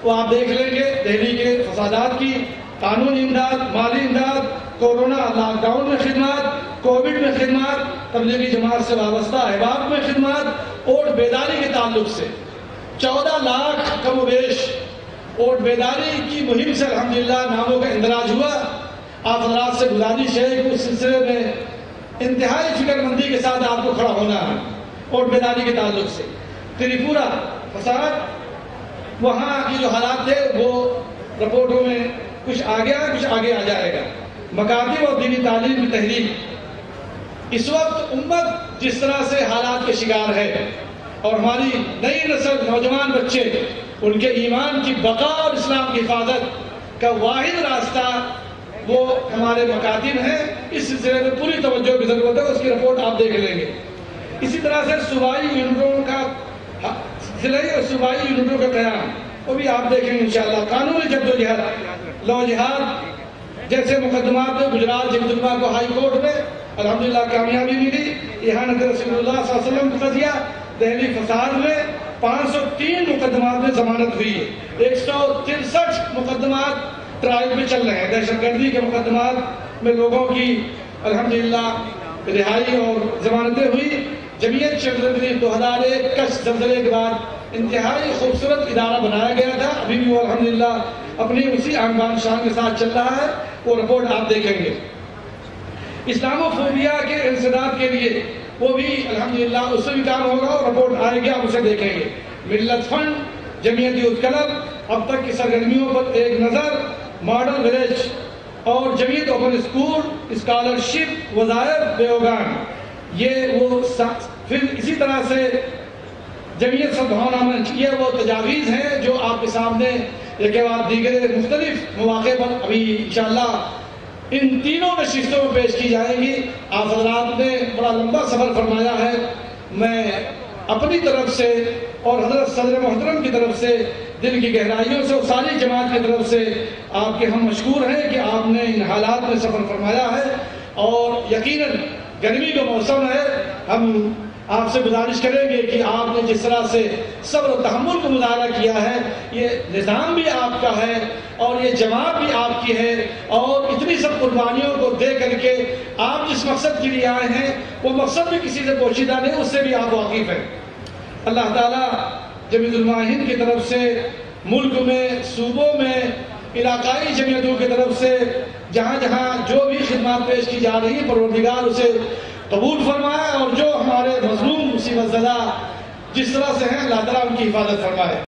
Speaker 1: وہ آپ دیکھ لیں گے. دہلی کے فسادات کی قانونی امداد, مالی امداد, کورونا لاک ڈاؤن میں خدمات, کووڈ میں خدمات, تبلیغی جماعت سے وابستہ احباب میں خدمات, ووٹ بیداری کے تعلق سے 14 لاکھ کم و بیش ووٹ بیداری کی مہم سے الحمدللہ ناموں کا اندراج ہوا۔ آپ حضرات سے گزارش ہے کہ اس سلسلے میں انتہائی فکر مندی کے ساتھ آپ کو کھڑا ہونا ہے۔ ووٹ بیداری کے تعلق سے تریپورہ فساد، وہاں کی جو حالات تھے وہ رپورٹوں میں کچھ آ گیا، کچھ آگے آ جائے گا۔ مکاتب اور دینی تعلیم کی تحریک، اس وقت امت جس طرح سے حالات کے شکار ہے اور ہماری نئی نسل نوجوان بچے ان کے ایمان کی بقا اور اسلام کی حفاظت کا واحد راستہ وہ ہمارے مکاتب ہیں۔ اس سلسلے میں پوری توجہ کی ضرورت ہے، اس کی رپورٹ آپ دیکھ لیں گے۔ اسی طرح سے صوبائی یونٹوں کا ضلعی اور صوبائی یونٹوں کا قیام وہ بھی آپ دیکھیں گے انشاءاللہ۔ قانونی جدوجہد، لو جہاد جیسے مقدمات میں گجرات جب جمعہ کو ہائی کورٹ میں الحمدللہ کامیابی ملی۔ احانت رسول اللہ صلی اللہ علیہ وسلم کا قضیہ، دہلی فساد میں 503 مقدمات میں ضمانت ہوئی ہے۔ 163 مقدمات ٹرائل میں چل رہے ہیں۔ دہشت گردی کے مقدمات میں لوگوں کی الحمدللہ رہائی اور ضمانتیں ہوئی۔ جمعیت شمس 2001 کش زلزلے کے بعد انتہائی خوبصورت ادارہ بنایا گیا تھا، ابھی بھی وہ الحمدللہ اپنی اسی آن بان شان کے ساتھ چل رہا ہے، وہ رپورٹ آپ دیکھیں گے۔ اسلامو فوبیا کے انسداد کے لیے وہ بھی الحمدللہ اس سے بھی کام ہوگا اور رپورٹ آئے گی، آپ اسے دیکھیں گے۔ ملت فنڈ، جمعیت یوتھ کلب، اب تک کی سرگرمیوں پر ایک نظر، ماڈل ولیج اور جمعیت اوپن اسکول، اسکالرشپ، وظائف بیوگان، یہ وہ پھر اسی طرح سے جمعیت سدبھاونا منچ، یہ وہ تجاویز ہیں جو آپ کے سامنے ایک بعد دیگر مختلف مواقع پر ابھی انشاءاللہ ان تینوں نشستوں میں پیش کی جائیں گی۔ آپ حضرات نے بڑا لمبا سفر فرمایا ہے، میں اپنی طرف سے اور حضرت صدر محترم کی طرف سے دل کی گہرائیوں سے اور ساری جماعت کی طرف سے آپ کے ہم مشکور ہیں کہ آپ نے ان حالات میں سفر فرمایا ہے، اور یقیناً گرمی کا موسم ہے، ہم آپ سے گزارش کریں گے کہ آپ نے جس طرح سے صبر و تحمل کو مظاہرہ کیا ہے، یہ نظام بھی آپ کا ہے اور یہ جماعت بھی آپ کی ہے، اور اتنی سب قربانیوں کو دے کر کے آپ جس مقصد کے لیے آئے ہیں وہ مقصد بھی کسی سے پوشیدہ نہیں، اس سے بھی آپ واقف ہیں۔ اللہ تعالیٰ جمعیت علماء ہند کی طرف سے ملک میں، صوبوں میں، علاقائی جمعیتوں کی طرف سے جہاں جہاں جو بھی خدمات پیش کی جا رہی ہیں، پروردگار اسے قبول فرمائے، اور جو ہمارے مظلوم مصیبت زدہ جس طرح سے ہیں اللہ تعالیٰ ان کی حفاظت فرمائے۔